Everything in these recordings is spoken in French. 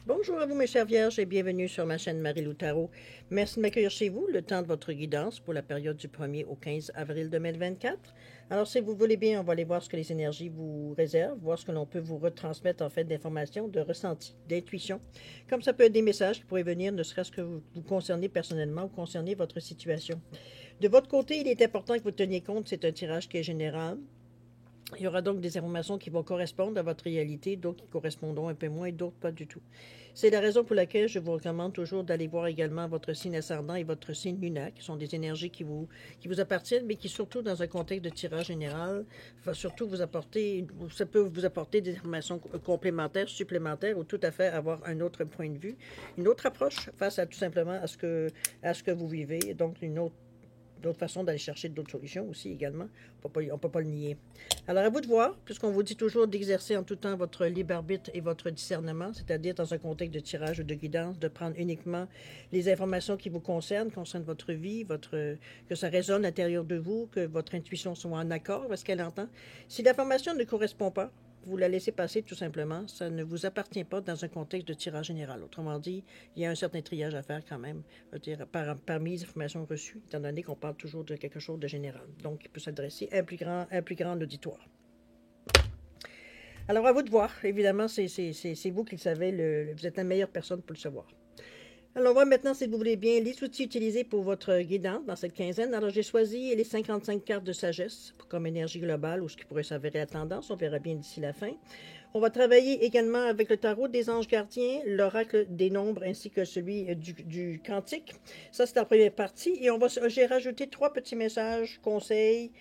Bonjour à vous mes chères vierges et bienvenue sur ma chaîne Marie-Lou Tarot. Merci de m'accueillir chez vous, le temps de votre guidance pour la période du 1er au 15 avril 2024. Alors si vous voulez bien, on va aller voir ce que les énergies vous réservent, voir ce que l'on peut vous retransmettre en fait d'informations, de ressentis, d'intuition. Comme ça peut être des messages qui pourraient venir ne serait-ce que vous concerner personnellement ou concerner votre situation. De votre côté, il est important que vous teniez compte, c'est un tirage qui est général. Il y aura donc des informations qui vont correspondre à votre réalité, d'autres qui correspondront un peu moins et d'autres pas du tout. C'est la raison pour laquelle je vous recommande toujours d'aller voir également votre signe ascendant et votre signe lunaire, qui sont des énergies qui vous appartiennent, mais qui surtout dans un contexte de tirage général, va surtout vous apporter, ça peut vous apporter des informations complémentaires, supplémentaires, ou tout à fait avoir un autre point de vue, une autre approche face à tout simplement à ce que vous vivez, donc une autre d'autres façons d'aller chercher d'autres solutions aussi également. On ne peut pas le nier. Alors, à vous de voir, puisqu'on vous dit toujours d'exercer en tout temps votre libre arbitre et votre discernement, c'est-à-dire dans un contexte de tirage ou de guidance, de prendre uniquement les informations qui vous concernent votre vie, que ça résonne à l'intérieur de vous, que votre intuition soit en accord avec ce qu'elle entend. Si l'information ne correspond pas, vous la laissez passer tout simplement. Ça ne vous appartient pas dans un contexte de tirage général. Autrement dit, il y a un certain triage à faire quand même, parmi les informations reçues, étant donné qu'on parle toujours de quelque chose de général. Donc, il peut s'adresser à un plus grand auditoire. Alors, à vous de voir. Évidemment, c'est vous qui le savez. Vous êtes la meilleure personne pour le savoir. Alors, on va maintenant, si vous voulez bien, les outils utilisés pour votre guidance dans cette quinzaine. Alors, j'ai choisi les 55 cartes de sagesse comme énergie globale ou ce qui pourrait s'avérer la tendance. On verra bien d'ici la fin. On va travailler également avec le tarot des anges gardiens, l'oracle des nombres ainsi que celui du cantique. Ça, c'est la première partie. Et j'ai rajouté 3 petits messages, conseils,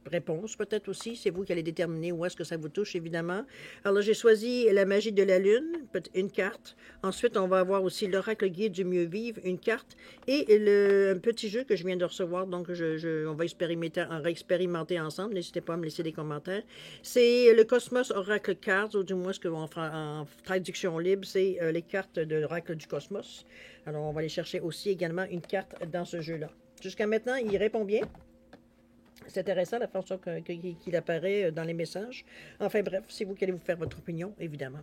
réponse peut-être aussi, c'est vous qui allez déterminer où est-ce que ça vous touche évidemment. Alors j'ai choisi la magie de la lune, une carte. Ensuite on va avoir aussi l'oracle guide du mieux vivre, une carte. Et un petit jeu que je viens de recevoir, donc on va expérimenter ensemble, n'hésitez pas à me laisser des commentaires. C'est le Cosmos Oracle Cards, ou du moins ce que en traduction libre, c'est les cartes de l'oracle du cosmos. Alors on va aller chercher aussi également une carte dans ce jeu-là. Jusqu'à maintenant, il répond bien. C'est intéressant la façon qu'il apparaît dans les messages. Enfin bref, c'est vous qui allez vous faire votre opinion, évidemment.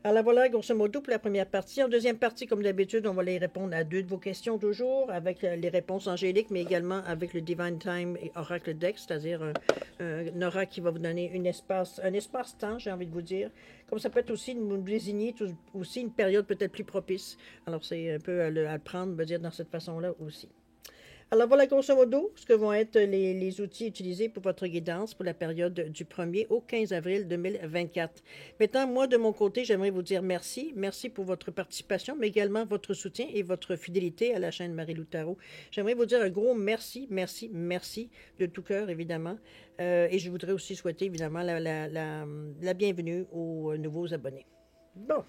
Alors voilà, grosso modo, pour la première partie. En deuxième partie, comme d'habitude, on va aller répondre à 2 de vos questions toujours, avec les réponses angéliques, mais également avec le Divine Time et Oracle Deck, c'est-à-dire un oracle qui va vous donner un espace-temps, j'ai envie de vous dire. Comme ça peut être aussi, nous désigner aussi une période peut-être plus propice. Alors c'est un peu à le prendre, me dire, dans cette façon-là aussi. Alors voilà grosso modo ce que vont être les outils utilisés pour votre guidance pour la période du 1er au 15 avril 2024. Maintenant, moi de mon côté, j'aimerais vous dire merci. Merci pour votre participation, mais également votre soutien et votre fidélité à la chaîne Marie-Lou Tarot. J'aimerais vous dire un gros merci, merci, merci de tout cœur, évidemment. Et je voudrais aussi souhaiter, évidemment, la bienvenue aux nouveaux abonnés. Bon.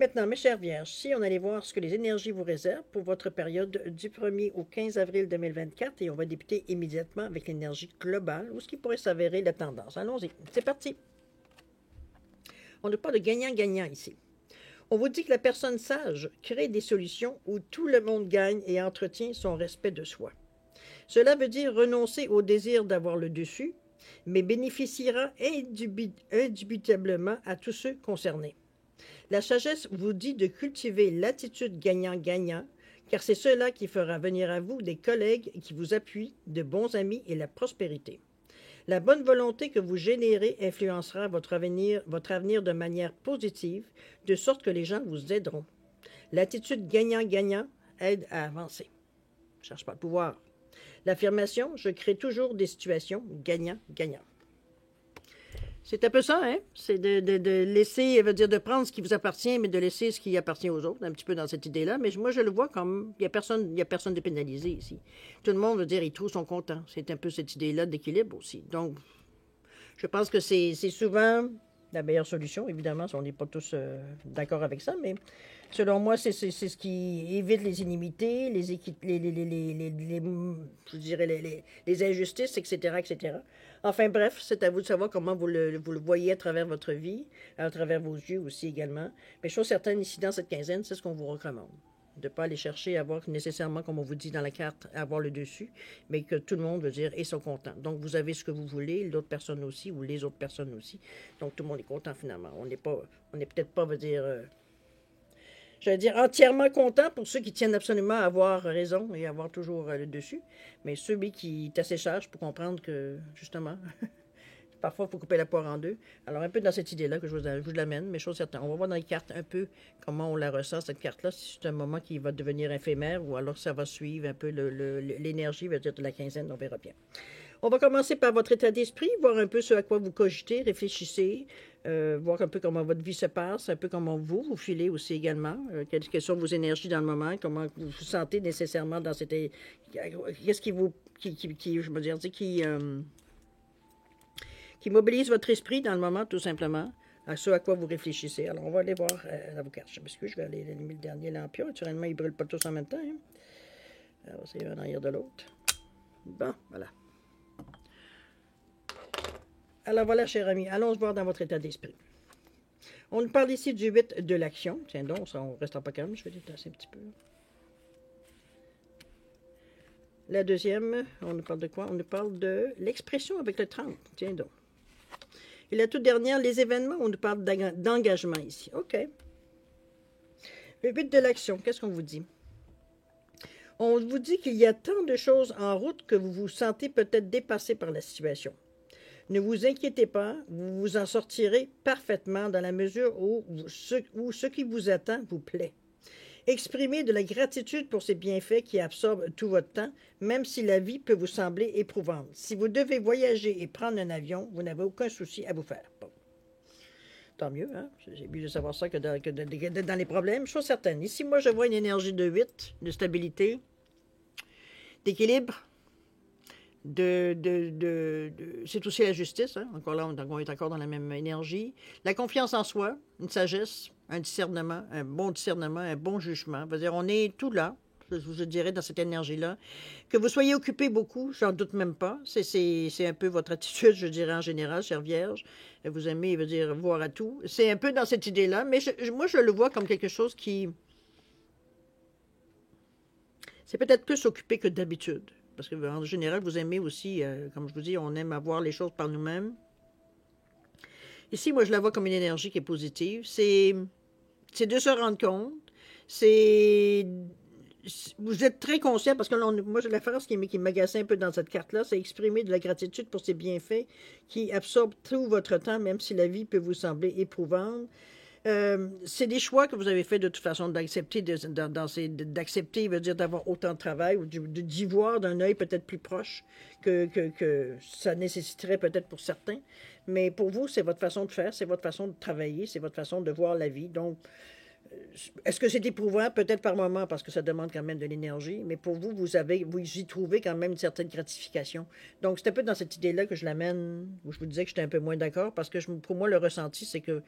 Maintenant, mes chères vierges, si on allait voir ce que les énergies vous réservent pour votre période du 1er au 15 avril 2024, et on va débuter immédiatement avec l'énergie globale, ou ce qui pourrait s'avérer la tendance. Allons-y, c'est parti. On n'a pas de gagnant-gagnant ici. On vous dit que la personne sage crée des solutions où tout le monde gagne et entretient son respect de soi. Cela veut dire renoncer au désir d'avoir le dessus, mais bénéficiera indubitablement à tous ceux concernés. La sagesse vous dit de cultiver l'attitude gagnant-gagnant, car c'est cela qui fera venir à vous des collègues qui vous appuient, de bons amis et la prospérité. La bonne volonté que vous générez influencera votre avenir de manière positive, de sorte que les gens vous aideront. L'attitude gagnant-gagnant aide à avancer. Je ne cherche pas le pouvoir. L'affirmation, je crée toujours des situations gagnant-gagnant. C'est un peu ça, hein? C'est de laisser, veut dire de prendre ce qui vous appartient, mais de laisser ce qui appartient aux autres, un petit peu dans cette idée-là. Mais moi, je le vois comme, il y a personne de pénalisé ici. Tout le monde veut dire, ils tous sont contents. C'est un peu cette idée-là d'équilibre aussi. Donc, je pense que c'est souvent la meilleure solution, évidemment, si on n'est pas tous d'accord avec ça, mais selon moi, c'est ce qui évite les inimités, je dirais les injustices, etc., etc. Enfin bref, c'est à vous de savoir comment vous le voyez à travers votre vie, à travers vos yeux aussi également. Mais chose certaine, ici dans cette quinzaine, c'est ce qu'on vous recommande. De ne pas aller chercher à avoir nécessairement, comme on vous dit dans la carte, à avoir le dessus, mais que tout le monde, veut dire, et sont contents. Donc, vous avez ce que vous voulez, l'autre personne aussi, ou les autres personnes aussi. Donc, tout le monde est content, finalement. On n'est peut-être pas, veut dire, j'allais dire entièrement content pour ceux qui tiennent absolument à avoir raison et à avoir toujours le dessus. Mais celui qui est assez sage pour comprendre que, justement, parfois, il faut couper la poire en deux. Alors, un peu dans cette idée-là que je vous l'amène, mais chose certaine. On va voir dans les cartes un peu comment on la ressent, cette carte-là, si c'est un moment qui va devenir éphémère ou alors ça va suivre un peu l'énergie, veut dire, de la quinzaine, on verra bien. On va commencer par votre état d'esprit, voir un peu ce à quoi vous cogitez, réfléchissez, voir un peu comment votre vie se passe, un peu comment vous filez aussi également, quelles sont vos énergies dans le moment, comment vous vous sentez nécessairement dans cette... Qu'est-ce qui vous... je veux dire, qui mobilise votre esprit dans le moment, tout simplement, à ce à quoi vous réfléchissez. Alors, on va aller voir la vos cartes. Je m'excuse, je vais aller allumer le dernier lampion. Naturellement, ils ne brûlent pas tous en même temps. Hein. Alors, c'est un derrière de l'autre. Bon, voilà. Alors, voilà, cher ami, allons voir dans votre état d'esprit. On nous parle ici du 8 de l'action. Tiens donc, ça, on ne restera pas calme, je vais déplacer un petit peu. La deuxième, on nous parle de quoi? On nous parle de l'expression avec le 30. Tiens donc. Et la toute dernière, les événements, on nous parle d'engagement ici. OK. Le but de l'action, qu'est-ce qu'on vous dit? On vous dit qu'il y a tant de choses en route que vous vous sentez peut-être dépassé par la situation. Ne vous inquiétez pas, vous vous en sortirez parfaitement dans la mesure où ce qui vous attend vous plaît. Exprimez de la gratitude pour ces bienfaits qui absorbent tout votre temps, même si la vie peut vous sembler éprouvante. Si vous devez voyager et prendre un avion, vous n'avez aucun souci à vous faire. Bon. Tant mieux, hein? J'ai mieux de savoir ça que dans les problèmes. Chose certaine. Ici, moi, je vois une énergie de 8, de stabilité, d'équilibre, c'est aussi la justice, hein? Encore là, on est encore dans la même énergie. La confiance en soi, une sagesse, un discernement, un bon jugement. C'est-à-dire, on est tout là, je dirais, dans cette énergie-là. Que vous soyez occupé beaucoup, j'en doute même pas. C'est un peu votre attitude, je dirais, en général, chère Vierge. Vous aimez, veut dire, voir à tout. C'est un peu dans cette idée-là, mais moi, je le vois comme quelque chose qui... C'est peut-être plus occupé que d'habitude. Parce qu'en général, vous aimez aussi, comme je vous dis, on aime avoir les choses par nous-mêmes. Ici, moi, je la vois comme une énergie qui est positive. C'est de se rendre compte. Vous êtes très conscient, parce que là, moi, j'ai la phrase qui m'agace un peu dans cette carte-là, c'est exprimer de la gratitude pour ces bienfaits qui absorbent tout votre temps, même si la vie peut vous sembler éprouvante. C'est des choix que vous avez fait de toute façon d'accepter, d'accepter, veut dire d'avoir autant de travail ou d'y voir d'un œil peut-être plus proche que ça nécessiterait peut-être pour certains. Mais pour vous, c'est votre façon de faire, c'est votre façon de travailler, c'est votre façon de voir la vie. Donc, est-ce que c'est éprouvant? Peut-être par moment, parce que ça demande quand même de l'énergie, mais pour vous, vous y trouvez quand même une certaine gratification. Donc, c'est un peu dans cette idée-là que je l'amène, où je vous disais que j'étais un peu moins d'accord, parce que pour moi, le ressenti, c'est que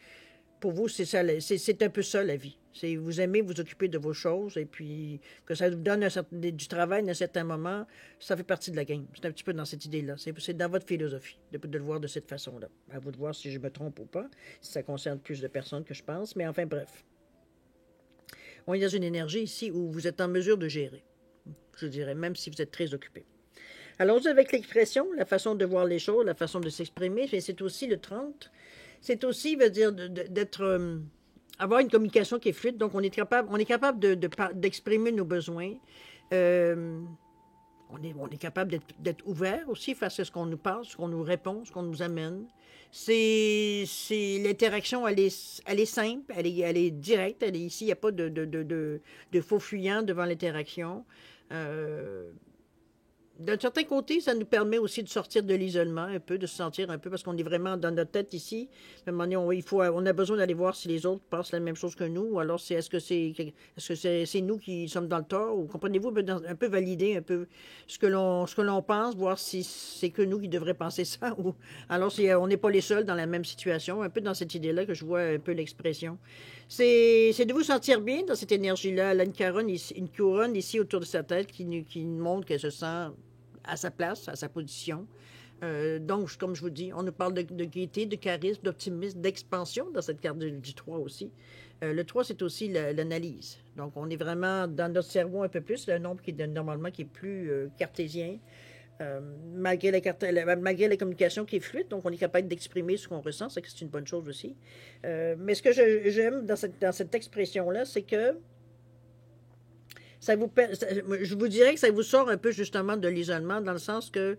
pour vous, c'est un peu ça, la vie. Vous aimez vous occuper de vos choses et puis que ça vous donne du travail à un certain moment, ça fait partie de la game. C'est un petit peu dans cette idée-là. C'est dans votre philosophie de le voir de cette façon-là. À vous de voir si je me trompe ou pas, si ça concerne plus de personnes que je pense. Mais enfin, bref. On est dans une énergie ici où vous êtes en mesure de gérer, je dirais, même si vous êtes très occupé. Allons-y avec l'expression, la façon de voir les choses, la façon de s'exprimer. C'est aussi le 30. C'est aussi, veut dire, avoir une communication qui est fluide. Donc, on est capable d'exprimer nos besoins. On est capable d'être ouvert aussi face à ce qu'on nous parle, ce qu'on nous répond, ce qu'on nous amène. L'interaction, elle est simple, elle est directe. Ici, il n'y a pas de faux fuyant devant l'interaction. D'un certain côté, ça nous permet aussi de sortir de l'isolement un peu, de se sentir un peu, parce qu'on est vraiment dans notre tête ici. À un moment donné, on a besoin d'aller voir si les autres pensent la même chose que nous, ou alors est-ce que c'est nous qui sommes dans le tort, ou comprenez-vous, un peu valider un peu ce que l'on pense, voir si c'est que nous qui devrions penser ça, ou alors si on n'est pas les seuls dans la même situation, un peu dans cette idée-là que je vois un peu l'expression. C'est de vous sentir bien dans cette énergie-là. Elle a une couronne ici autour de sa tête qui montre qu'elle se sent à sa place, à sa position. Donc, comme je vous dis, on nous parle de gaieté, de charisme, d'optimisme, d'expansion dans cette carte du 3 aussi. Le 3, c'est aussi l'analyse. Donc, on est vraiment dans notre cerveau un peu plus, le nombre qui est normalement qui est plus cartésien, malgré malgré la communication qui est fluide, donc on est capable d'exprimer ce qu'on ressent, c'est que c'est une bonne chose aussi. Mais ce que j'aime dans cette expression-là, c'est que je vous dirais que ça vous sort un peu justement de l'isolement, dans le sens que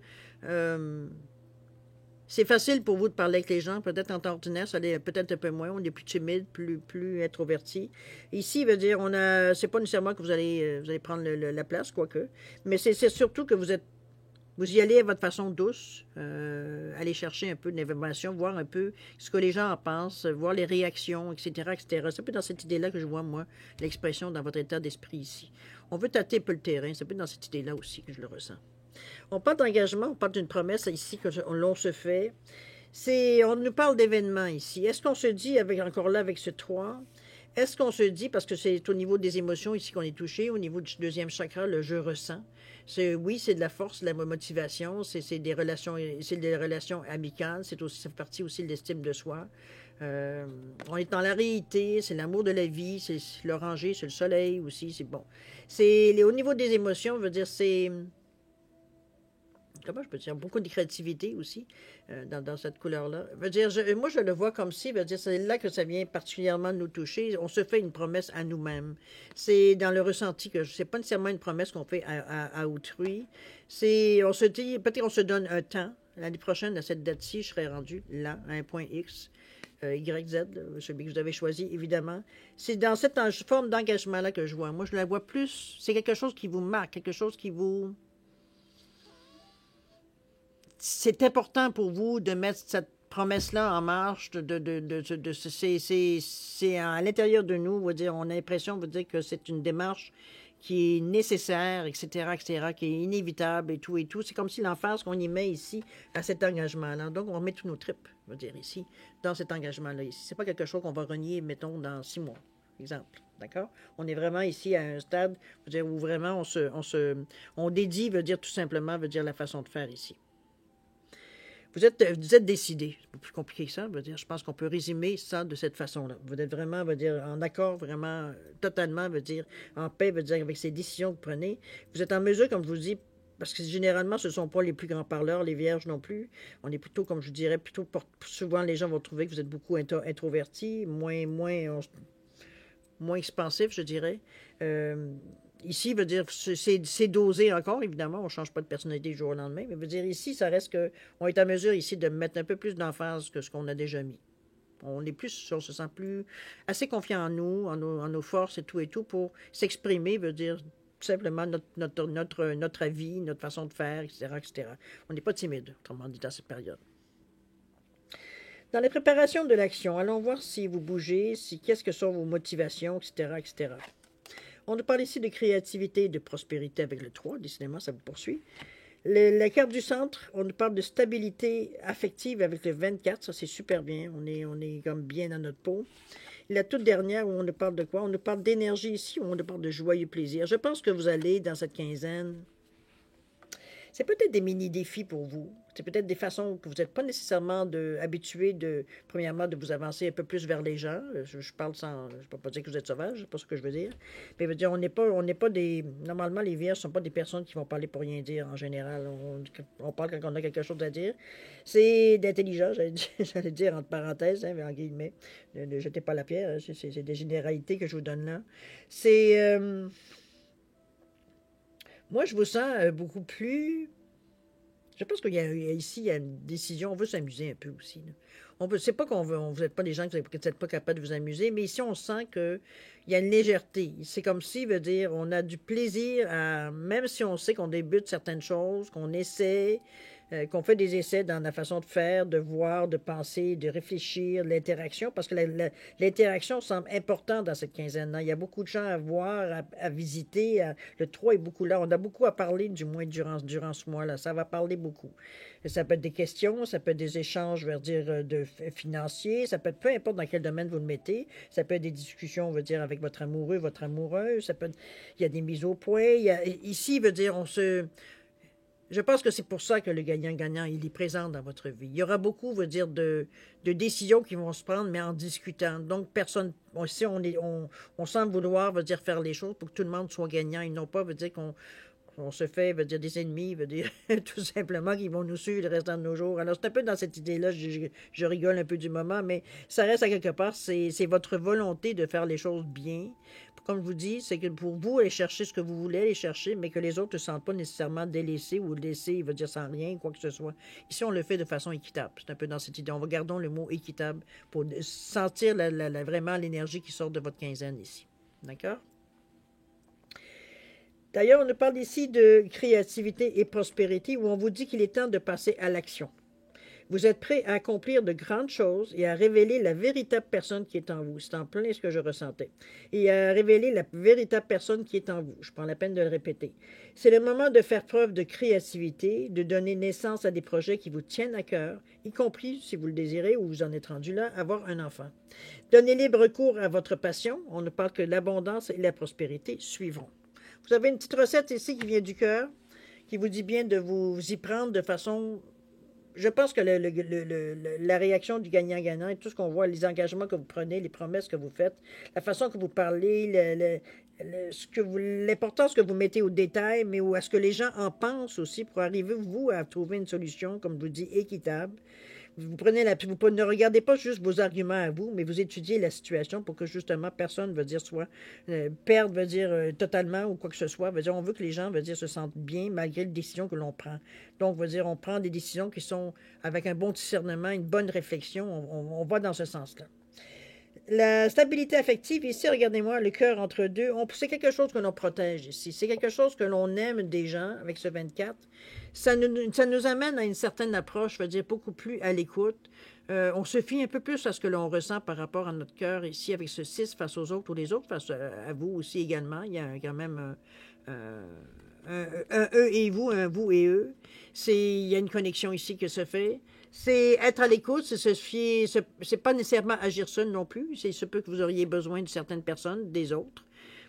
c'est facile pour vous de parler avec les gens, peut-être en temps ordinaire, ça l'est peut-être un peu moins, on est plus timide, plus introverti. Ici, veut dire, c'est pas nécessairement que vous allez prendre la place, quoique, mais c'est surtout que vous y allez à votre façon douce, aller chercher un peu d'informations, voir un peu ce que les gens en pensent, voir les réactions, etc., etc. C'est un peu dans cette idée-là que je vois, moi, l'expression dans votre état d'esprit ici. On veut tâter un peu le terrain, c'est un peu dans cette idée-là aussi que je le ressens. On parle d'engagement, on parle d'une promesse ici que l'on se fait. On nous parle d'événements ici. Est-ce qu'on se dit, encore là, avec ce 3, est-ce qu'on se dit, parce que c'est au niveau des émotions ici qu'on est touché, au niveau du deuxième chakra, le je ressens. Oui, c'est de la force, de la motivation, c'est des relations amicales, ça fait partie aussi de l'estime de soi. On est dans la réalité, c'est l'amour de la vie, c'est l'oranger, c'est le soleil aussi, c'est bon. Au niveau des émotions, je veux dire, comment je peux dire, beaucoup de créativité aussi dans cette couleur-là. Veut dire, moi, je le vois comme si, veut dire, c'est là que ça vient particulièrement nous toucher. On se fait une promesse à nous-mêmes. C'est dans le ressenti que c'est pas nécessairement une promesse qu'on fait à autrui. On se dit, peut-être on se donne un temps. L'année prochaine, à cette date-ci, je serai rendu là, à un point X. YZ, celui que vous avez choisi, évidemment. C'est dans cette forme d'engagement-là que je vois. Moi, je la vois plus, c'est quelque chose qui vous marque, quelque chose qui vous... C'est important pour vous de mettre cette promesse-là en marche. C'est à l'intérieur de nous, on va dire, on a l'impression, on va dire que c'est une démarche qui est nécessaire, etc., qui est inévitable et tout et tout. C'est comme si l'emphase qu'on y met ici à cet engagement-là. Donc, on met tous nos tripes, on va dire, ici, dans cet engagement-là ici. C'est pas quelque chose qu'on va renier, mettons, dans 6 mois, exemple. D'accord? On est vraiment ici à un stade, je veux dire, où vraiment on dédie, veut dire tout simplement, veut dire la façon de faire ici. Vous êtes décidé. C'est pas plus compliqué que ça. Je pense qu'on peut résumer ça de cette façon-là. Vous êtes vraiment, en accord, vraiment, totalement, en paix, avec ces décisions que vous prenez. Vous êtes en mesure, comme je vous dis, parce que généralement, ce ne sont pas les plus grands parleurs, les vierges non plus. On est plutôt, comme je dirais, souvent les gens vont trouver que vous êtes beaucoup introverti, moins expansif, je dirais. Ici, c'est dosé encore, évidemment, on ne change pas de personnalité du jour au lendemain, mais ici, ça reste qu'on est en mesure ici de mettre un peu plus d'emphase que ce qu'on a déjà mis. On se sent plus assez confiant en nous, en nos forces et tout pour s'exprimer, tout simplement notre avis, notre façon de faire, etc., etc. On n'est pas timide, autrement dit, dans cette période. Dans la préparation de l'action, allons voir si vous bougez, qu'est-ce que sont vos motivations, etc., etc. On nous parle ici de créativité et de prospérité avec le 3, décidément, ça vous poursuit. La carte du centre, on nous parle de stabilité affective avec le 24, ça c'est super bien, on est comme bien dans notre peau. La toute dernière, où on nous parle de quoi? On nous parle d'énergie ici, où on nous parle de joyeux plaisir. Je pense que vous allez, dans cette quinzaine, c'est peut-être des mini-défis pour vous. C'est peut-être des façons que vous n'êtes pas nécessairement habitué premièrement, de vous avancer un peu plus vers les gens. Je parle sans, je ne peux pas dire que vous êtes sauvage, c'est pas ce que je veux dire. Mais je veux dire, on n'est pas des, normalement, les vierges ne sont pas des personnes qui vont parler pour rien dire en général. On parle quand on a quelque chose à dire. C'est d'intelligence, j'allais dire entre parenthèses, mais en guillemets. Ne jetez pas la pierre, c'est des généralités que je vous donne là. Moi, je vous sens beaucoup plus... Je pense qu'il y a ici, il y a une décision, on veut s'amuser un peu aussi. C'est pas vous n'êtes pas des gens que vous n'êtes pas capables de vous amuser, mais ici, on sent qu'il y a une légèreté. C'est comme si, on a du plaisir même si on sait qu'on débute certaines choses, qu'on essaie, qu'on fait des essais dans la façon de faire, de voir, de penser, de réfléchir, l'interaction, parce que l'interaction semble importante dans cette quinzaine-là. Il y a beaucoup de gens à voir, à visiter. Le 3 est beaucoup là. On a beaucoup à parler, du moins, durant ce mois-là. Ça va parler beaucoup. Ça peut être des questions, ça peut être des échanges, financiers, ça peut être peu importe dans quel domaine vous le mettez. Ça peut être des discussions, avec votre amoureux, votre amoureuse. Il y a des mises au point. Ici, Je pense que c'est pour ça que le gagnant-gagnant, il est présent dans votre vie. Il y aura beaucoup, veut dire, de décisions qui vont se prendre, mais en discutant. Donc, personne, si on semble vouloir, veut dire, faire les choses pour que tout le monde soit gagnant et non pas, veut dire qu'on se fait, veut dire, des ennemis, veut dire, tout simplement, qu'ils vont nous suivre le restant de nos jours. Alors, c'est un peu dans cette idée-là, je rigole un peu du moment, mais ça reste à quelque part, c'est votre volonté de faire les choses bien. Comme je vous dis, c'est que pour vous, aller chercher ce que vous voulez aller chercher, mais que les autres ne se sentent pas nécessairement délaissés ou laissés, il veut dire sans rien, quoi que ce soit. Ici, on le fait de façon équitable. C'est un peu dans cette idée. On va garder le mot équitable pour sentir vraiment l'énergie qui sort de votre quinzaine ici. D'accord? D'ailleurs, on nous parle ici de créativité et prospérité, où on vous dit qu'il est temps de passer à l'action. Vous êtes prêt à accomplir de grandes choses et à révéler la véritable personne qui est en vous. C'est en plein ce que je ressentais. Et à révéler la véritable personne qui est en vous. Je prends la peine de le répéter. C'est le moment de faire preuve de créativité, de donner naissance à des projets qui vous tiennent à cœur, y compris, si vous le désirez ou vous en êtes rendu là, avoir un enfant. Donnez libre cours à votre passion. On ne parle que l'abondance et la prospérité suivront. Vous avez une petite recette ici qui vient du cœur, qui vous dit bien de vous y prendre de façon... Je pense que la réaction du gagnant-gagnant et tout ce qu'on voit, les engagements que vous prenez, les promesses que vous faites, la façon que vous parlez, l'importance que vous mettez au détail, mais à ce que les gens en pensent aussi pour arriver, vous, à trouver une solution, comme je vous dis, équitable. Vous ne regardez pas juste vos arguments à vous, mais vous étudiez la situation pour que justement personne veut dire soit perdre, veut dire totalement ou quoi que ce soit. Veut dire on veut que les gens veut dire se sentent bien malgré les décisions que l'on prend. Donc veut dire on prend des décisions qui sont avec un bon discernement, une bonne réflexion. On va dans ce sens-là. La stabilité affective, ici, regardez-moi, le cœur entre deux, c'est quelque chose que l'on protège ici. C'est quelque chose que l'on aime des gens avec ce 24. Ça nous amène à une certaine approche, je veux dire, beaucoup plus à l'écoute. On se fie un peu plus à ce que l'on ressent par rapport à notre cœur ici avec ce 6 face aux autres ou les autres face à vous aussi également. Il y a quand même un eux et vous, un vous et eux. Il y a une connexion ici qui se fait. C'est être à l'écoute, c'est se fier, c'est pas nécessairement agir seul non plus. C'est ce peu que vous auriez besoin de certaines personnes, des autres,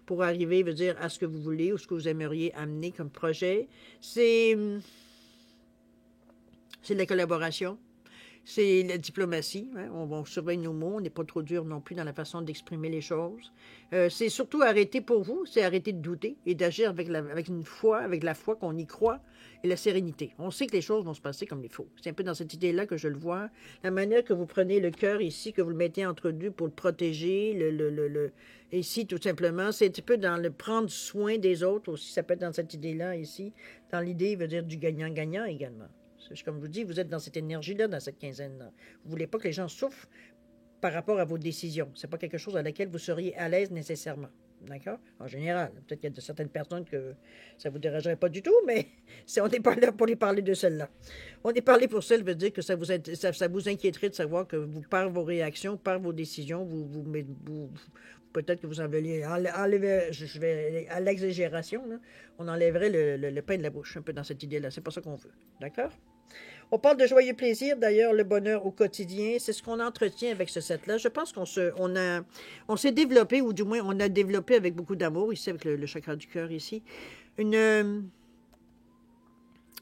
pour arriver, veut dire, à ce que vous voulez ou ce que vous aimeriez amener comme projet. C'est de la collaboration. C'est la diplomatie. Hein? On surveille nos mots. On n'est pas trop dur non plus dans la façon d'exprimer les choses. C'est surtout arrêter pour vous, c'est arrêter de douter et d'agir avec une foi, avec la foi qu'on y croit et la sérénité. On sait que les choses vont se passer comme il faut. C'est un peu dans cette idée-là que je le vois. La manière que vous prenez le cœur ici, que vous le mettez entre deux pour le protéger, ici, tout simplement, c'est un peu dans le prendre soin des autres aussi. Ça peut être dans cette idée-là ici, dans l'idée, veut dire, du gagnant-gagnant également. Comme je vous dis, vous êtes dans cette énergie-là, dans cette quinzaine-là. Vous ne voulez pas que les gens souffrent par rapport à vos décisions. Ce n'est pas quelque chose à laquelle vous seriez à l'aise nécessairement. D'accord? En général. Peut-être qu'il y a certaines personnes que ça ne vous dérangerait pas du tout, mais on n'est pas là pour les parler de celles-là. On est parlé pour celles, veut dire que ça vous inquiéterait de savoir que vous, par vos réactions, par vos décisions, peut-être que vous enlevez, je vais à l'exagération, là, on enlèverait le pain de la bouche, un peu dans cette idée-là. C'est pas ça qu'on veut. D'accord? On parle de joyeux plaisir, d'ailleurs, le bonheur au quotidien. C'est ce qu'on entretient avec ce set-là. Je pense on s'est développé, ou du moins, on a développé avec beaucoup d'amour, ici, avec le chakra du cœur, ici,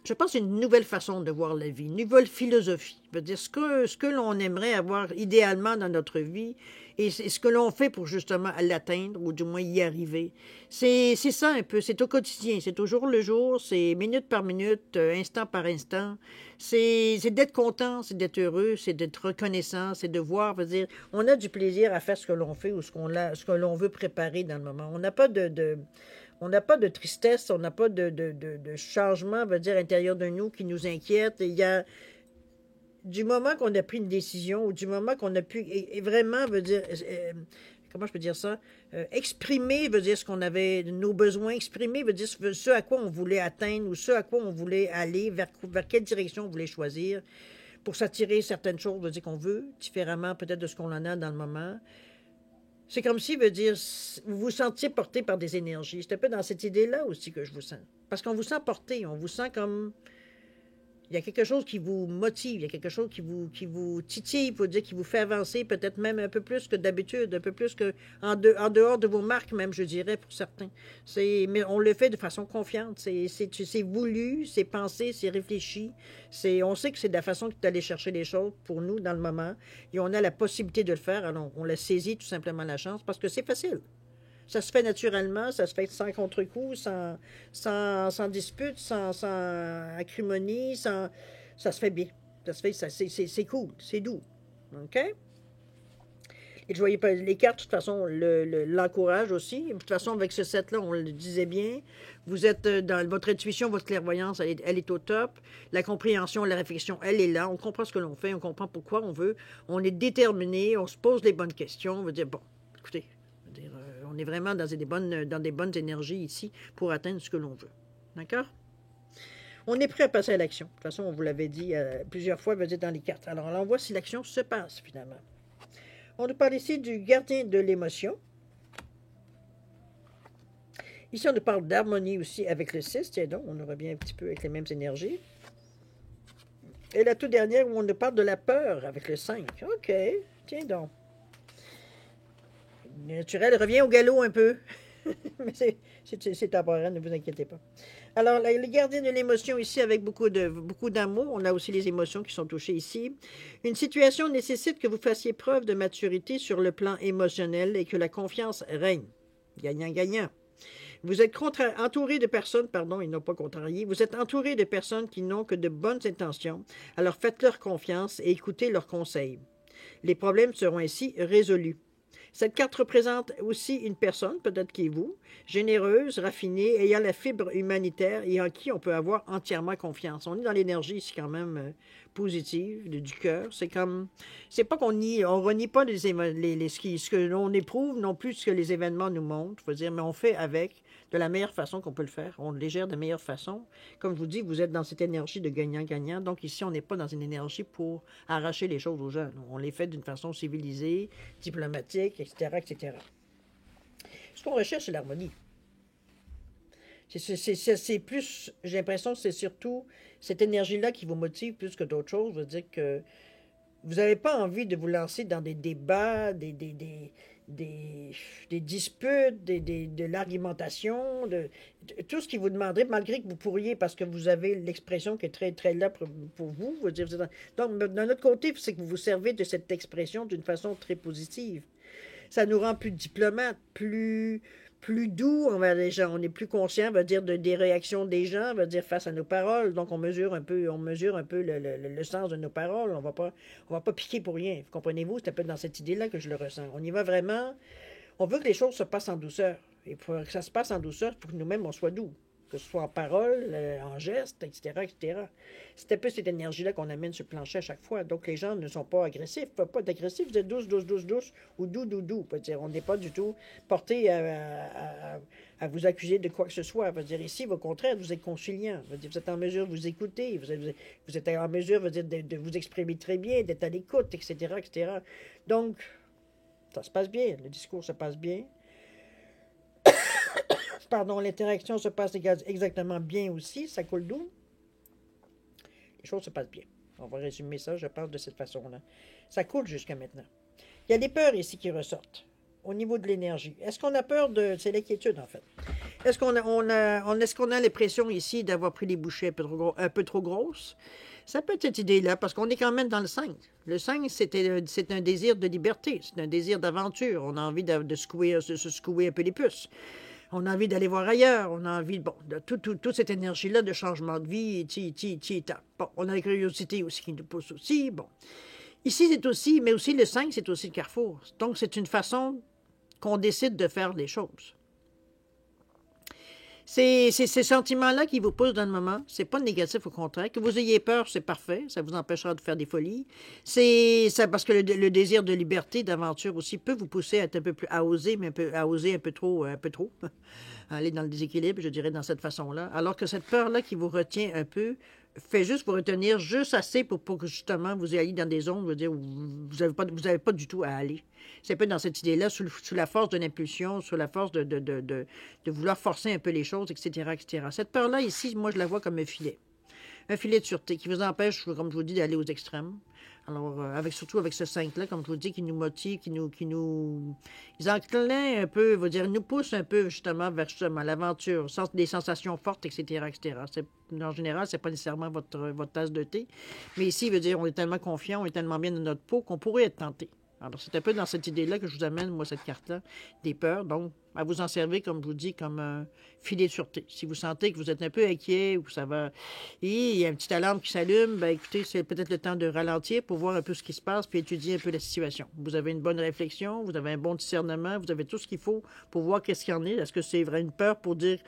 je pense une nouvelle façon de voir la vie, une nouvelle philosophie. Je veux dire, ce que l'on aimerait avoir idéalement dans notre vie et ce que l'on fait pour justement l'atteindre ou du moins y arriver. C'est ça un peu, c'est au quotidien, c'est au jour le jour, c'est minute par minute, instant par instant. C'est d'être content, c'est d'être heureux, c'est d'être reconnaissant, c'est de voir, veut dire, on a du plaisir à faire ce que l'on fait ou ce que l'on veut préparer dans le moment. On n'a pas on n'a pas de tristesse, on n'a pas de changement, veut dire, intérieur de nous qui nous inquiète. Il y a, du moment qu'on a pris une décision ou du moment qu'on a pu et vraiment, veut dire, comment je peux dire ça, exprimer, veut dire, ce qu'on avait, nos besoins, exprimer, veut dire ce à quoi on voulait atteindre ou ce à quoi on voulait aller, vers quelle direction on voulait choisir pour s'attirer certaines choses, veut dire qu'on veut, différemment peut-être de ce qu'on en a dans le moment. C'est comme si, veut dire, vous vous sentiez porté par des énergies. C'est un peu dans cette idée-là aussi que je vous sens. Parce qu'on vous sent porté, on vous sent comme... Il y a quelque chose qui vous motive, il y a quelque chose qui vous titille, pour dire, qui vous fait avancer, peut-être même un peu plus que d'habitude, un peu plus que en dehors de vos marques, même, je dirais, pour certains. Mais on le fait de façon confiante. C'est voulu, c'est pensé, c'est réfléchi. On sait que c'est de la façon d'aller chercher les choses pour nous dans le moment. Et on a la possibilité de le faire. Alors, on la saisit tout simplement la chance parce que c'est facile. Ça se fait naturellement, ça se fait sans contre-coup, sans dispute, sans acrimonie, ça se fait bien. Ça se fait, c'est cool, c'est doux. OK? Et je voyais pas les cartes, de toute façon, l'encouragent aussi. De toute façon, avec ce set-là, on le disait bien. Vous êtes dans votre intuition, votre clairvoyance, elle est au top. La compréhension, la réflexion, elle est là. On comprend ce que l'on fait, on comprend pourquoi on veut. On est déterminé, on se pose les bonnes questions. On veut dire, bon, écoutez, on est vraiment dans des bonnes énergies ici pour atteindre ce que l'on veut. D'accord? On est prêt à passer à l'action. De toute façon, on vous l'avait dit plusieurs fois, vous êtes dans les cartes. Alors, on voit si l'action se passe, finalement. On nous parle ici du gardien de l'émotion. Ici, on nous parle d'harmonie aussi avec le 6. Tiens donc, on nous revient un petit peu avec les mêmes énergies. Et la toute dernière, où on nous parle de la peur avec le 5. OK, tiens donc. Le naturel revient au galop un peu. Mais c'est temporaire, ne vous inquiétez pas. Alors, le gardien de l'émotion ici, avec beaucoup d'amour, on a aussi les émotions qui sont touchées ici. Une situation nécessite que vous fassiez preuve de maturité sur le plan émotionnel et que la confiance règne. Gagnant-gagnant. Vous êtes entouré de personnes, pardon, ils n'ont pas contrarié, vous êtes entouré de personnes qui n'ont que de bonnes intentions, alors faites-leur confiance et écoutez leurs conseils. Les problèmes seront ainsi résolus. Cette carte représente aussi une personne, peut-être qui est vous, généreuse, raffinée, ayant la fibre humanitaire et en qui on peut avoir entièrement confiance. On est dans l'énergie ici quand même positive, du cœur. C'est comme, c'est pas on renie pas ce que l'on éprouve, non plus ce que les événements nous montrent, faut dire, mais on fait avec de la meilleure façon qu'on peut le faire. On le gère de meilleure façon. Comme je vous dis, vous êtes dans cette énergie de gagnant-gagnant. Donc ici, on n'est pas dans une énergie pour arracher les choses aux gens. On les fait d'une façon civilisée, diplomatique, etc., etc. Ce qu'on recherche, c'est l'harmonie. C'est plus, j'ai l'impression que c'est surtout cette énergie-là qui vous motive plus que d'autres choses. Je veux dire que vous n'avez pas envie de vous lancer dans des débats, des disputes, de l'argumentation, tout ce qui vous demanderait, malgré que vous pourriez, parce que vous avez l'expression qui est très, très là pour vous. Donc, d'un autre côté, c'est que vous vous servez de cette expression d'une façon très positive. Ça nous rend plus diplomates, plus doux envers les gens. On est plus conscient, des réactions des gens, face à nos paroles. Donc, on mesure un peu le sens de nos paroles. On va pas piquer pour rien. Comprenez-vous? C'est un peu dans cette idée-là que je le ressens. On y va vraiment. On veut que les choses se passent en douceur. Et pour que ça se passe en douceur, il faut que nous-mêmes, on soit doux. Que ce soit en parole, en geste, etc., etc. C'est un peu cette énergie-là qu'on amène sur le plancher à chaque fois. Donc, les gens ne sont pas agressifs. Pas d'agressifs, vous êtes douce, ou doux. On n'est pas du tout porté à vous accuser de quoi que ce soit. Ici, au contraire, vous êtes conciliant. Vous êtes en mesure de vous écouter. Vous êtes en mesure de vous exprimer très bien, d'être à l'écoute, etc., etc. Donc, ça se passe bien. Le discours se passe bien. Pardon, l'interaction se passe exactement bien aussi, ça coule doux. Les choses se passent bien. On va résumer ça, je pense, de cette façon-là. Ça coule jusqu'à maintenant. Il y a des peurs ici qui ressortent au niveau de l'énergie. Est-ce qu'on a peur de... C'est l'inquiétude, en fait. Est-ce qu'on a l'impression ici d'avoir pris des bouchées un peu trop grosses? Ça peut être cette idée-là, parce qu'on est quand même dans le 5. Le 5, c'est un désir de liberté, c'est un désir d'aventure. On a envie de se secouer un peu les puces. On a envie d'aller voir ailleurs. On a envie, de toute cette énergie-là de changement de vie. Bon, on a la curiosité aussi qui nous pousse aussi. Bon. Ici, c'est aussi, mais aussi le 5, c'est aussi le carrefour. Donc, c'est une façon qu'on décide de faire les choses. C'est ces sentiments-là qui vous poussent dans le moment. C'est pas négatif, au contraire. Que vous ayez peur, c'est parfait. Ça vous empêchera de faire des folies. C'est ça parce que le désir de liberté, d'aventure aussi peut vous pousser à être un peu plus à oser, mais à oser un peu trop. Aller dans le déséquilibre, je dirais, dans cette façon-là. Alors que cette peur-là qui vous retient un peu fait juste vous retenir juste assez pour que justement vous ayez dans des zones, où vous avez pas du tout à aller. C'est un peu dans cette idée-là, sous la force de l'impulsion, sous la force de vouloir forcer un peu les choses, etc., etc. Cette peur-là, ici, moi, je la vois comme un filet. un filet de sûreté qui vous empêche, comme je vous dis, d'aller aux extrêmes. Alors, surtout avec ce 5-là, comme je vous dis, qui nous motive, ils enclinent un peu, veut dire, nous poussent un peu justement vers justement l'aventure, des sensations fortes, etc., etc. En général, c'est pas nécessairement votre tasse de thé, mais ici, veut dire, on est tellement confiant, on est tellement bien dans notre peau qu'on pourrait être tenté. Alors, c'est un peu dans cette idée-là que je vous amène, moi, cette carte-là, des peurs. Donc, à vous en servir, comme je vous dis, comme un filet de sûreté. Si vous sentez que vous êtes un peu inquiet ou que ça va... Et il y a une petite alarme qui s'allume, ben écoutez, c'est peut-être le temps de ralentir pour voir un peu ce qui se passe puis étudier un peu la situation. Vous avez une bonne réflexion, vous avez un bon discernement, vous avez tout ce qu'il faut pour voir qu'est-ce qu'il y en est. Est-ce que c'est vrai une peur pour dire...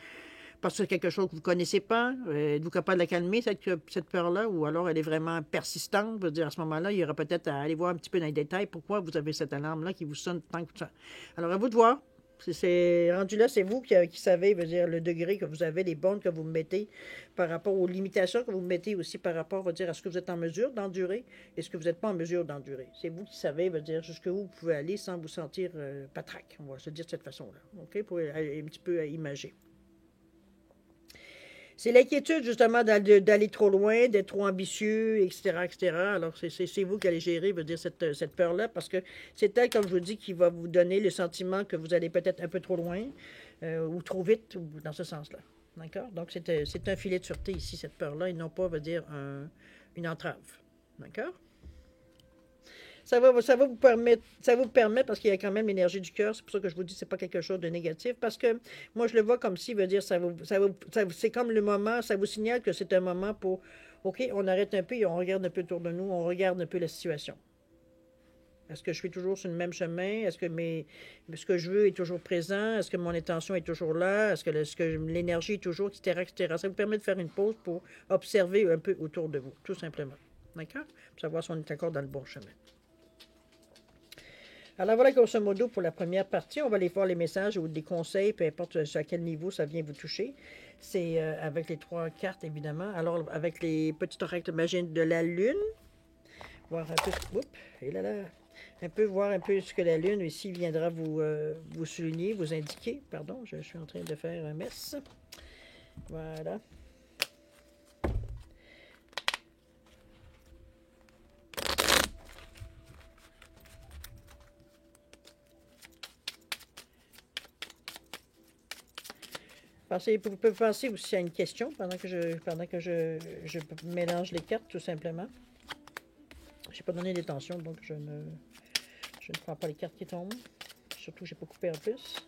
parce que c'est quelque chose que vous ne connaissez pas, êtes-vous capable de la calmer, cette peur-là, ou alors elle est vraiment persistante? Je veux dire, à ce moment-là, il y aura peut-être à aller voir un petit peu dans les détails pourquoi vous avez cette alarme-là qui vous sonne tant que ça. Alors, à vous de voir. C'est rendu là, c'est vous qui savez, veut dire, le degré que vous avez, les bornes que vous mettez par rapport aux limitations que vous mettez aussi par rapport, veut dire, à ce que vous êtes en mesure d'endurer et ce que vous n'êtes pas en mesure d'endurer. C'est vous qui savez, veut dire, jusqu'où vous pouvez aller sans vous sentir patraque, on va se dire de cette façon-là, OK, pour aller un petit peu imager. C'est l'inquiétude, justement, d'aller trop loin, d'être trop ambitieux, etc., etc. Alors, c'est vous qui allez gérer, veut dire, cette peur-là, parce que c'est elle, comme je vous dis, qui va vous donner le sentiment que vous allez peut-être un peu trop loin, ou trop vite, ou dans ce sens-là. D'accord? Donc, c'est un filet de sûreté ici, cette peur-là, et non pas, veut dire, une entrave. D'accord? Ça va vous permettre, parce qu'il y a quand même l'énergie du cœur, c'est pour ça que je vous dis que ce n'est pas quelque chose de négatif, parce que moi, je le vois comme si, veut dire, c'est comme le moment, ça vous signale que c'est un moment pour, OK, on arrête un peu et on regarde un peu autour de nous, on regarde un peu la situation. Est-ce que je suis toujours sur le même chemin? Est-ce que ce que je veux est toujours présent? Est-ce que mon intention est toujours là? Est-ce que l'énergie est toujours, etc., etc.? Ça vous permet de faire une pause pour observer un peu autour de vous, tout simplement. D'accord? Pour savoir si on est encore dans le bon chemin. Alors voilà, grosso modo, pour la première partie, on va aller voir les messages ou des conseils, peu importe à quel niveau ça vient vous toucher. C'est avec les 3 cartes, évidemment. Alors, avec les petites oracles magiques de la Lune, voir un peu... Oups, et là là, un peu voir un peu ce que la Lune ici viendra vous souligner, vous indiquer. Pardon, je suis en train de faire un mess. Voilà. Vous pouvez penser aussi à une question pendant que je mélange les cartes, tout simplement. Je n'ai pas donné d'intention, donc je ne prends pas les cartes qui tombent. Surtout, je n'ai pas coupé en plus.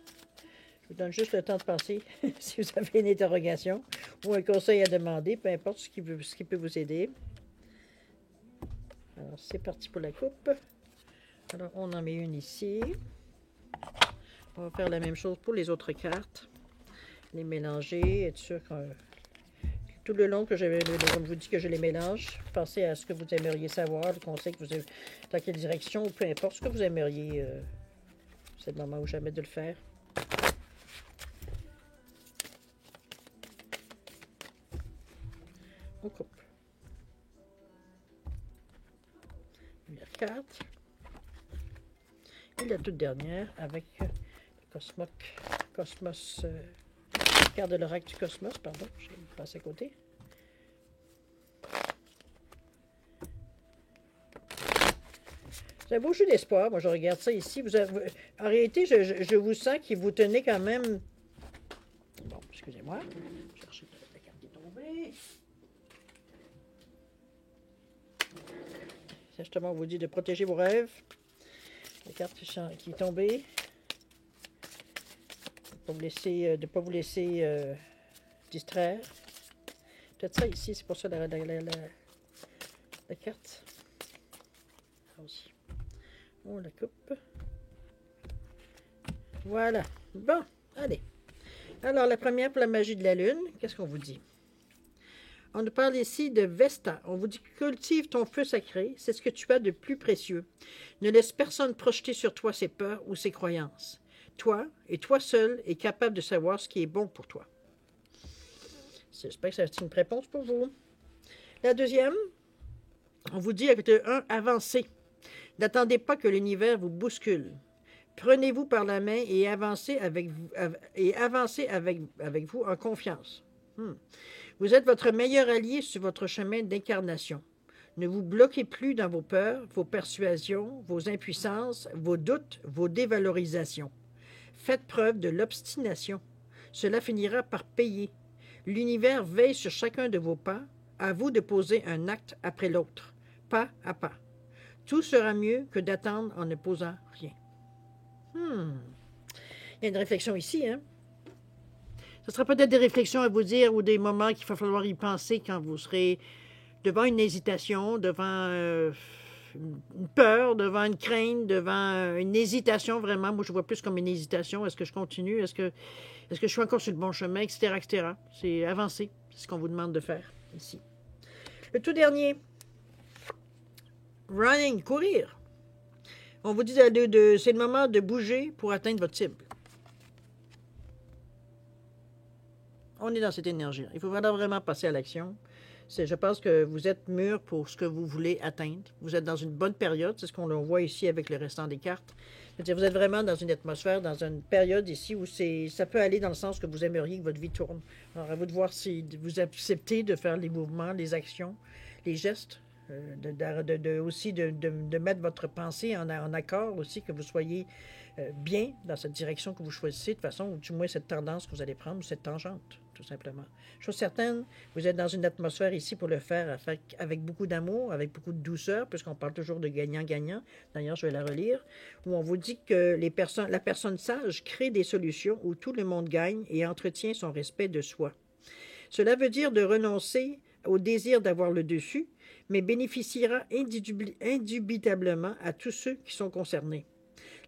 Je vous donne juste le temps de penser si vous avez une interrogation ou un conseil à demander, peu importe ce qui peut vous aider. Alors, c'est parti pour la coupe. Alors, on en met une ici. On va faire la même chose pour les autres cartes. Les mélanger, être sûr que tout le long comme je vous dis que je les mélange, pensez à ce que vous aimeriez savoir, le conseil que vous avez, dans quelle direction, ou peu importe ce que vous aimeriez. C'est le moment ou jamais de le faire. On coupe. Première carte. Et la toute dernière avec le Cosmos. Carte de l'oracle du Cosmos, pardon, je passe à côté. C'est un beau jeu d'espoir, moi je regarde ça ici. En réalité, je vous sens qu'il vous tenez quand même... Bon, excusez-moi, je vais chercher la carte qui est tombée. C'est justement, on vous dit de protéger vos rêves. La carte qui est tombée. De ne pas vous laisser distraire. Peut-être ça ici, c'est pour ça la carte. Aussi. On la coupe. Voilà. Bon, allez. Alors, la première pour la magie de la Lune, qu'est-ce qu'on vous dit? On nous parle ici de Vesta. On vous dit cultive ton feu sacré, c'est ce que tu as de plus précieux. Ne laisse personne projeter sur toi ses peurs ou ses croyances. Toi, et toi seul, est capable de savoir ce qui est bon pour toi. J'espère que c'est une réponse pour vous. La deuxième, on vous dit avec le 1, avancez. N'attendez pas que l'univers vous bouscule. Prenez-vous par la main et avancez avec vous en confiance. Vous êtes votre meilleur allié sur votre chemin d'incarnation. Ne vous bloquez plus dans vos peurs, vos persuasions, vos impuissances, vos doutes, vos dévalorisations. Faites preuve de l'obstination. Cela finira par payer. L'univers veille sur chacun de vos pas. À vous de poser un acte après l'autre, pas à pas. Tout sera mieux que d'attendre en ne posant rien. Il y a une réflexion ici, hein? Ce sera peut-être des réflexions à vous dire ou des moments qu'il va falloir y penser quand vous serez devant une hésitation, devant une peur, devant une crainte, devant une hésitation vraiment. Moi, je vois plus comme une hésitation. Est-ce que je continue? Est-ce que je suis encore sur le bon chemin, etc., etc. C'est avancer. C'est ce qu'on vous demande de faire ici. Le tout dernier, running, courir. On vous dit c'est le moment de bouger pour atteindre votre cible. On est dans cette énergie. Il faut vraiment passer à l'action. Je pense que vous êtes mûr pour ce que vous voulez atteindre. Vous êtes dans une bonne période. C'est ce qu'on voit ici avec le restant des cartes. C'est-à-dire, vous êtes vraiment dans une atmosphère, dans une période ici où ça peut aller dans le sens que vous aimeriez que votre vie tourne. Alors, à vous de voir si vous acceptez de faire les mouvements, les actions, les gestes, aussi de mettre votre pensée en accord aussi, que vous soyez bien dans cette direction que vous choisissez, de façon, ou du moins cette tendance que vous allez prendre, ou cette tangente, tout simplement. Chose certaine, vous êtes dans une atmosphère ici pour le faire avec beaucoup d'amour, avec beaucoup de douceur, puisqu'on parle toujours de gagnant-gagnant. D'ailleurs, je vais la relire, où on vous dit que la personne sage crée des solutions où tout le monde gagne et entretient son respect de soi. Cela veut dire de renoncer au désir d'avoir le dessus, mais bénéficiera indubitablement à tous ceux qui sont concernés.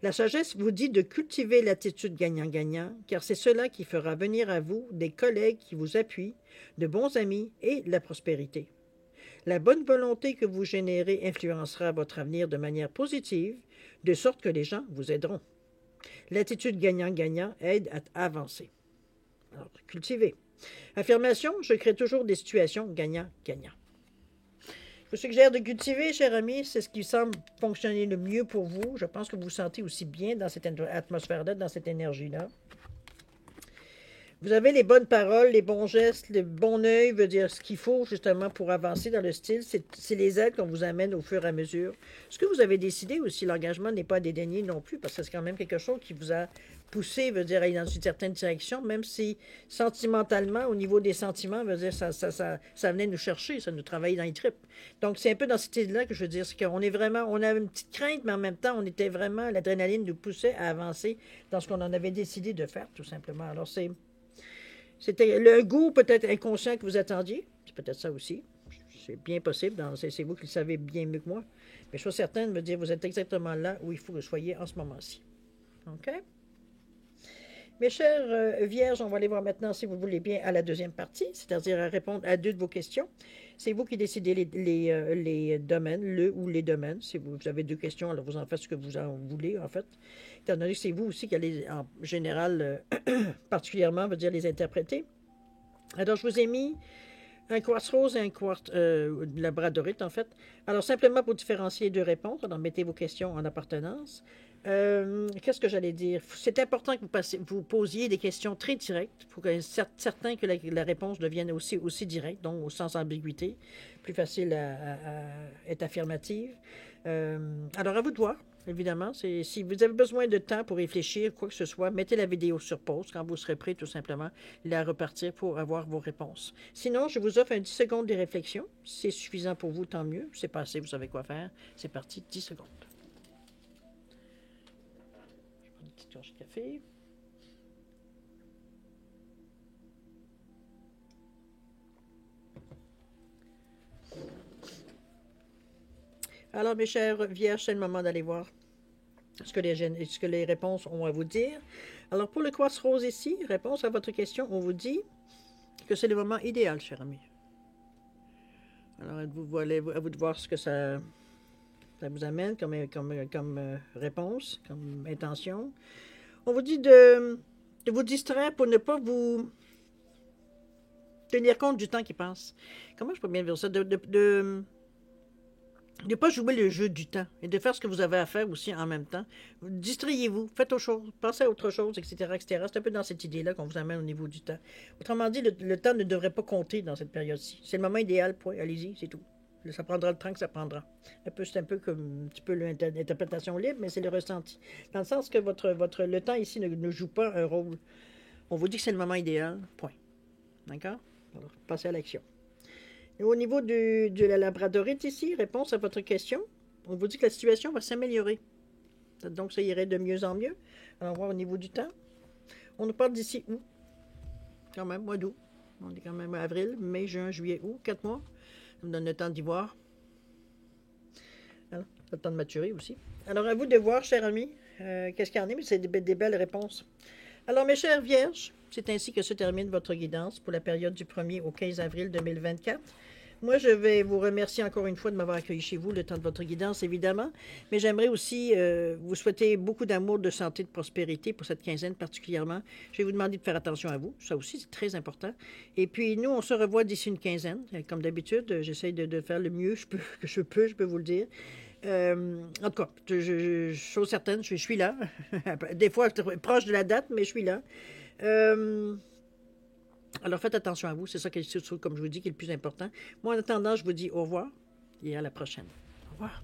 La sagesse vous dit de cultiver l'attitude gagnant-gagnant, car c'est cela qui fera venir à vous des collègues qui vous appuient, de bons amis et la prospérité. La bonne volonté que vous générez influencera votre avenir de manière positive, de sorte que les gens vous aideront. L'attitude gagnant-gagnant aide à avancer. Alors, cultivez. Affirmation, je crée toujours des situations gagnant-gagnant. Je vous suggère de cultiver, cher ami, c'est ce qui semble fonctionner le mieux pour vous. Je pense que vous vous sentez aussi bien dans cette atmosphère-là, dans cette énergie-là. Vous avez les bonnes paroles, les bons gestes, le bon œil, veut dire ce qu'il faut justement pour avancer dans le style. C'est les aides qu'on vous amène au fur et à mesure. Ce que vous avez décidé aussi, l'engagement n'est pas à dédaigner non plus, parce que c'est quand même quelque chose qui vous a poussé, veut dire, aller dans une certaine direction, même si sentimentalement, au niveau des sentiments, veut dire, ça venait nous chercher, ça nous travaillait dans les tripes. Donc, c'est un peu dans cette idée-là que je veux dire, c'est qu'on est vraiment, on a une petite crainte, mais en même temps, on était vraiment, l'adrénaline nous poussait à avancer dans ce qu'on en avait décidé de faire, tout simplement. Alors, c'était le goût peut-être inconscient que vous attendiez. C'est peut-être ça aussi. C'est bien possible. C'est vous qui le savez bien mieux que moi. Mais chose certaine, me dire, vous êtes exactement là où il faut que vous soyez en ce moment-ci. OK? Mes chers vierges, on va aller voir maintenant, si vous voulez bien, à la deuxième partie, c'est-à-dire à répondre à 2 de vos questions. C'est vous qui décidez les domaines, le ou les domaines. Si vous avez 2 questions, alors vous en faites ce que vous en voulez, en fait. Étant donné que c'est vous aussi qui allez, en général, particulièrement, veut dire les interpréter. Alors, je vous ai mis un quartz rose et un quartz labradorite, en fait. Alors, simplement pour différencier les 2 réponses, alors mettez vos questions en appartenance. Qu'est-ce que j'allais dire? C'est important que vous posiez des questions très directes pour être certain que la réponse devienne aussi directe, donc sans ambiguïté, plus facile à être affirmative. Alors, à vous de voir, évidemment. Si vous avez besoin de temps pour réfléchir, quoi que ce soit, mettez la vidéo sur pause quand vous serez prêt, tout simplement, à repartir pour avoir vos réponses. Sinon, je vous offre un 10 secondes de réflexion. Si c'est suffisant pour vous, tant mieux. C'est pas assez, vous savez quoi faire. C'est parti, 10 secondes. Gorge de café. Alors, mes chers vierges, c'est le moment d'aller voir ce que les réponses ont à vous dire. Alors, pour le quartz rose ici, réponse à votre question, on vous dit que c'est le moment idéal, cher ami. Alors, à vous de voir ce que ça vous amène comme réponse, comme intention. On vous dit de vous distraire pour ne pas vous tenir compte du temps qui passe. Comment je peux bien dire ça? De ne pas jouer le jeu du temps et de faire ce que vous avez à faire aussi en même temps. Distrayez-vous, faites autre chose, pensez à autre chose, etc., etc. C'est un peu dans cette idée-là qu'on vous amène au niveau du temps. Autrement dit, le temps ne devrait pas compter dans cette période-ci. C'est le moment idéal, point. Allez-y, c'est tout. Ça prendra le temps que ça prendra. C'est un peu comme un petit peu l'interprétation libre, mais c'est le ressenti. Dans le sens que le temps ici ne joue pas un rôle. On vous dit que c'est le moment idéal, point. D'accord? Alors, passez à l'action. Et au niveau de la labradorite ici, réponse à votre question, on vous dit que la situation va s'améliorer. Donc, ça irait de mieux en mieux. Alors, on va voir au niveau du temps. On nous parle d'ici août. Quand même, mois d'août. On est quand même avril, mai, juin, juillet, août, 4 mois. Ça nous donne le temps d'y voir. Alors, le temps de maturer aussi. Alors, à vous de voir, chers amis, qu'est-ce qu'il y en a, mais c'est des belles réponses. Alors, mes chères vierges, c'est ainsi que se termine votre guidance pour la période du 1er au 15 avril 2024. Moi, je vais vous remercier encore une fois de m'avoir accueilli chez vous le temps de votre guidance, évidemment. Mais j'aimerais aussi vous souhaiter beaucoup d'amour, de santé, de prospérité pour cette quinzaine particulièrement. Je vais vous demander de faire attention à vous. Ça aussi, c'est très important. Et puis, nous, on se revoit d'ici une quinzaine. Comme d'habitude, j'essaye de faire le mieux que je peux vous le dire. En tout cas, chose certaine, je suis là. Des fois, proche de la date, mais je suis là. Alors, faites attention à vous. C'est ça, comme je vous dis, qui est le plus important. Moi, en attendant, je vous dis au revoir et à la prochaine. Au revoir.